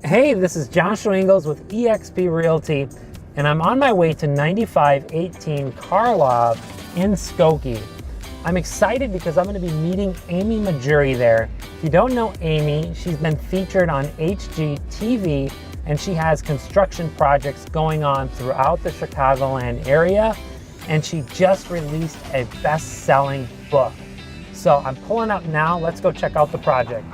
Hey, this is Joshua Ingalls with eXp Realty, and I'm on my way to 9518 Karlov in Skokie. I'm excited because I'm going to be meeting Amy Majuri there. If you don't know Amy, she's been featured on HGTV, and she has construction projects going on throughout the Chicagoland area, and she just released a best-selling book. So I'm pulling up now. Let's go check out the project.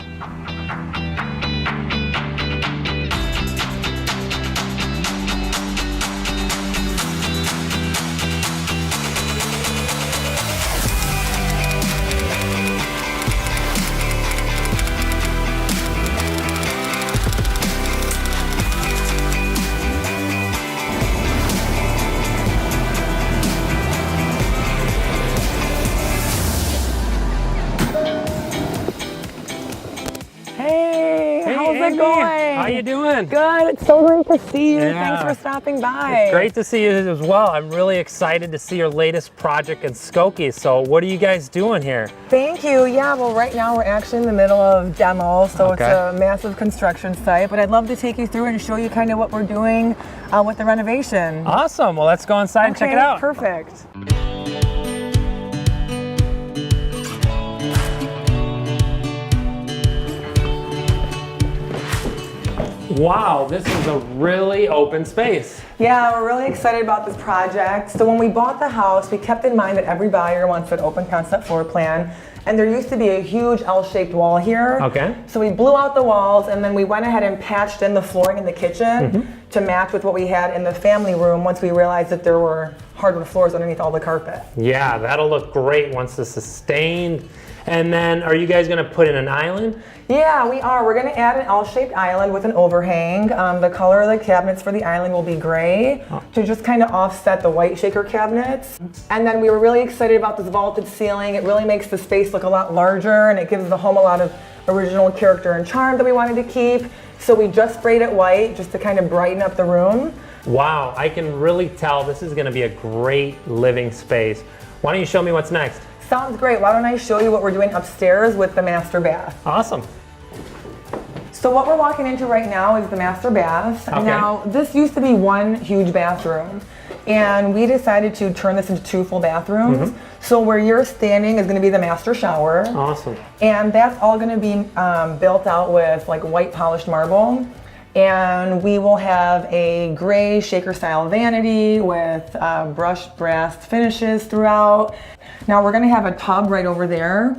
Hey, how's it going? How you doing? Good. It's so great to see you. Yeah. Thanks for stopping by. It's great to see you as well. I'm really excited to see your latest project in Skokie. So what are you guys doing here? Thank you. Yeah, well, right now we're actually in the middle of demo, so It's a massive construction site, but I'd love to take you through and show you kind of what we're doing with the renovation. Awesome. Well, let's go inside and check it out. Perfect. Wow, this is a really open space. Yeah, we're really excited about this project. So when we bought the house, we kept in mind that every buyer wants an open concept floor plan. And there used to be a huge L-shaped wall here. Okay. So we blew out the walls and then we went ahead and patched in the flooring in the kitchen to match with what we had in the family room once we realized that there were hardwood floors underneath all the carpet. Yeah, that'll look great once this is stained. And then are you guys gonna put in an island? Yeah, we are. We're gonna add an L-shaped island with an overhang. The color of the cabinets for the island will be gray to just kind of offset the white shaker cabinets. And then we were really excited about this vaulted ceiling. It really makes the space look a lot larger and it gives the home a lot of original character and charm that we wanted to keep. So we just sprayed it white just to kind of brighten up the room. Wow, I can really tell this is gonna be a great living space. Why don't you show me what's next? Sounds great. Why don't I show you what we're doing upstairs with the master bath? Awesome. So what we're walking into right now is the master bath. Okay. Now, this used to be one huge bathroom, and we decided to turn this into two full bathrooms. So where you're standing is going to be the master shower. Awesome. And that's all going to be built out with like white polished marble. And we will have a gray shaker style vanity with brushed brass finishes throughout. Now we're going to have a tub right over there.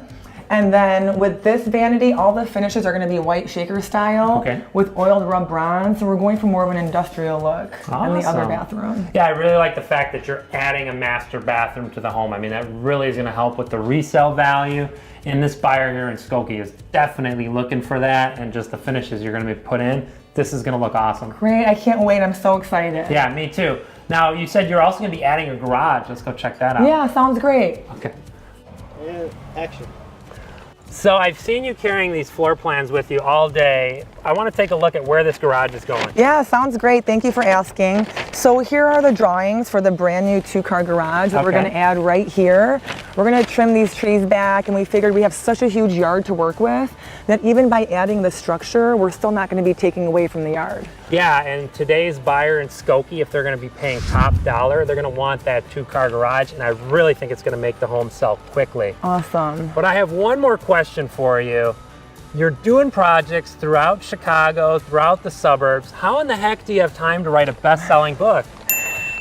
And then with this vanity, all the finishes are going to be white shaker style with oiled rub bronze. So we're going for more of an industrial look in the other bathroom. Yeah, I really like the fact that you're adding a master bathroom to the home. I mean, that really is going to help with the resale value. And this buyer here in Skokie is definitely looking for that. And just the finishes you're going to be put in, this is going to look awesome. Great, I can't wait. I'm so excited. Yeah, me too. Now, you said you're also going to be adding a garage. Let's go check that out. Yeah, sounds great. Okay. And action. So I've seen you carrying these floor plans with you all day. I want to take a look at where this garage is going. Yeah, sounds great. Thank you for asking. So here are the drawings for the brand new two-car garage that we're going to add right here. We're going to trim these trees back, and we figured we have such a huge yard to work with that even by adding the structure, we're still not going to be taking away from the yard. Yeah, and today's buyer in Skokie, if they're going to be paying top dollar, they're going to want that two-car garage, and I really think it's going to make the home sell quickly. Awesome. But I have one more question for you. You're doing projects throughout Chicago, throughout the suburbs. How in the heck do you have time to write a best-selling book?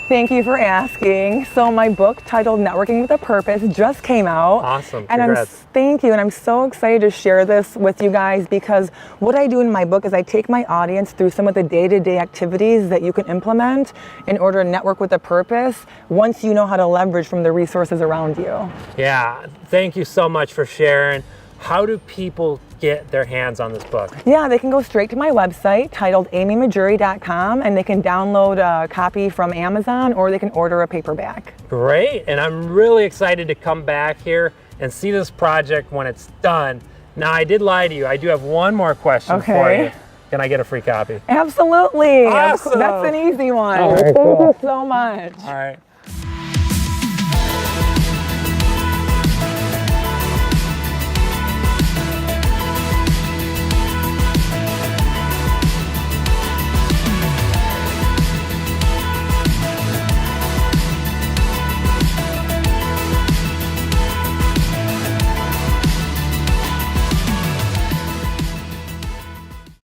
Thank you for asking. So my book titled Networking with a Purpose just came out. Awesome, and congrats. Thank you, and I'm so excited to share this with you guys because what I do in my book is I take my audience through some of the day-to-day activities that you can implement in order to network with a purpose once you know how to leverage from the resources around you. Yeah, thank you so much for sharing. How do people get their hands on this book? Yeah, they can go straight to my website titled amymajuri.com and they can download a copy from Amazon or they can order a paperback. Great, and I'm really excited to come back here and see this project when it's done. Now, I did lie to you. I do have one more question for you. Can I get a free copy? Absolutely. Awesome. That's an easy one. All right, Thank you so much. All right.